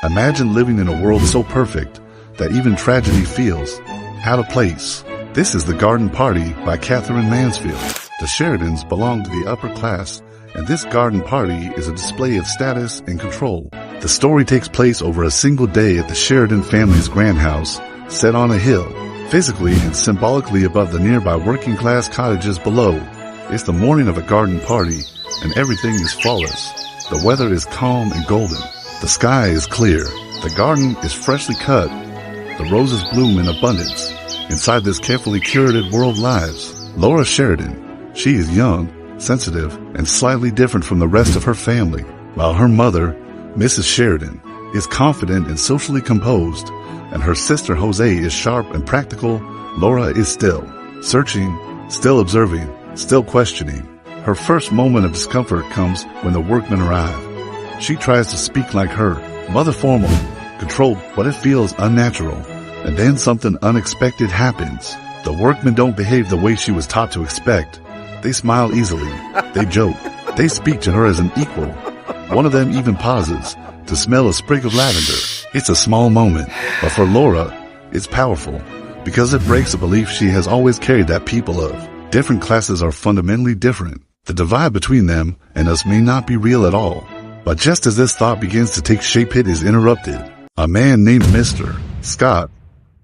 Imagine living in a world so perfect that even tragedy feels out of place. This is The Garden Party by Katherine Mansfield. The Sheridans belong to the upper class, and this garden party is a display of status and control. The story takes place over a single day at the Sheridan family's grand house, set on a hill, physically and symbolically above the nearby working-class cottages below. It's the morning of a garden party, and everything is flawless. The weather is calm and golden. The sky is clear. The garden is freshly cut. The roses bloom in abundance. Inside this carefully curated world lies Laura Sheridan. She is young, sensitive, and slightly different from the rest of her family, while her mother, Mrs. Sheridan, is confident and socially composed, and her sister Jose is sharp and practical. Laura is still searching, still observing, still questioning. Her first moment of discomfort comes when the workmen arrive. She tries to speak like her mother, formal, controlled, but it feels unnatural. And then something unexpected happens. The workmen don't behave the way she was taught to expect. They smile easily. They joke. They speak to her as an equal. One of them even pauses to smell a sprig of lavender. It's a small moment, but for Laura, it's powerful because it breaks a belief she has always carried that people of different classes are fundamentally different. The divide between them and us may not be real at all. But just as this thought begins to take shape, it is interrupted. A man named Mr. Scott,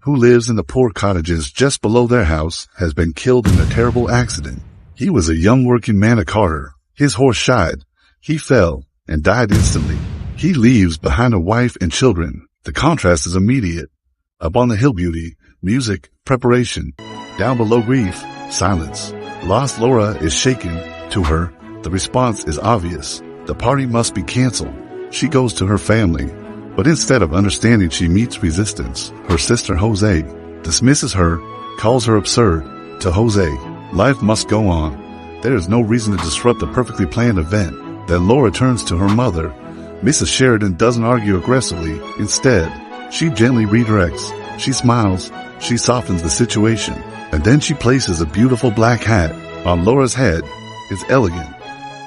who lives in the poor cottages just below their house, has been killed in a terrible accident. He was a young working man at Carter. His horse shied. He fell and died instantly. He leaves behind a wife and children. The contrast is immediate. Up on the hill, beauty, music, preparation. Down below, grief, silence. Lost Laura is shaken. To her, the response is obvious. The party must be canceled. She goes to her family, but instead of understanding, she meets resistance. Her sister Jose dismisses her, calls her absurd. To Jose, life must go on. There is no reason to disrupt a perfectly planned event. Then Laura turns to her mother. Mrs. Sheridan doesn't argue aggressively. Instead, she gently redirects. She smiles. She softens the situation. And then she places a beautiful black hat on Laura's head. It's elegant,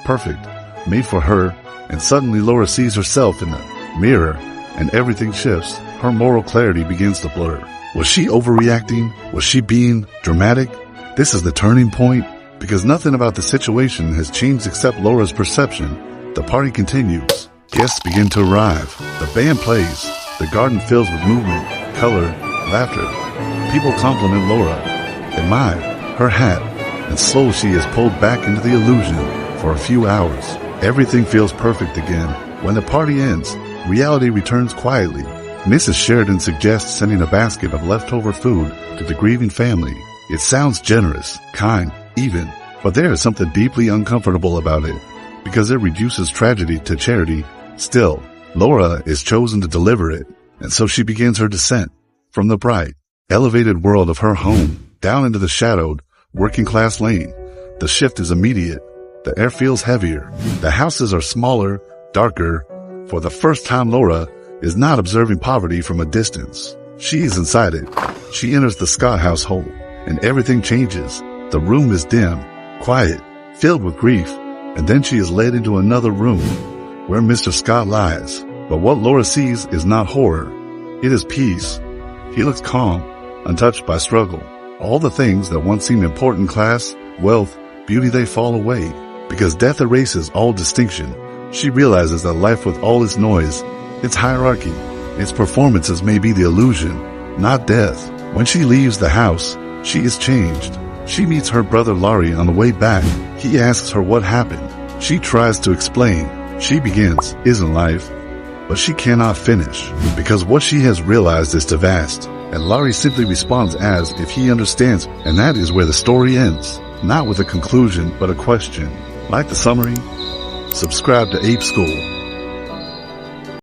perfect, made for her, and suddenly Laura sees herself in the mirror, and everything shifts. Her moral clarity begins to blur. Was she overreacting? Was she being dramatic? This is the turning point, because nothing about the situation has changed except Laura's perception. The party continues. Guests begin to arrive. The band plays. The garden fills with movement, color, laughter. People compliment Laura, admire her hat, and slowly she is pulled back into the illusion. For a few hours, everything feels perfect again. When the party ends, reality returns quietly. Mrs. Sheridan suggests sending a basket of leftover food to the grieving family. It sounds generous, kind, even, but there is something deeply uncomfortable about it, because it reduces tragedy to charity. Still, Laura is chosen to deliver it, and so she begins her descent from the bright, elevated world of her home down into the shadowed, working-class lane. The shift is immediate. The air feels heavier. The houses are smaller, darker. For the first time, Laura is not observing poverty from a distance. She is inside it. She enters the Scott household, and everything changes. The room is dim, quiet, filled with grief, and then she is led into another room, where Mr. Scott lies. But what Laura sees is not horror. It is peace. He looks calm, untouched by struggle. All the things that once seemed important, class, wealth, beauty, they fall away. Because death erases all distinction. She realizes that life, with all its noise, its hierarchy, its performances, may be the illusion, not death. When she leaves the house, she is changed. She meets her brother Larry on the way back. He asks her what happened. She tries to explain. She begins, isn't life? But she cannot finish, because what she has realized is too vast. And Larry simply responds as if he understands, and that is where the story ends. Not with a conclusion, but a question. Like the summary? Subscribe to Ape School.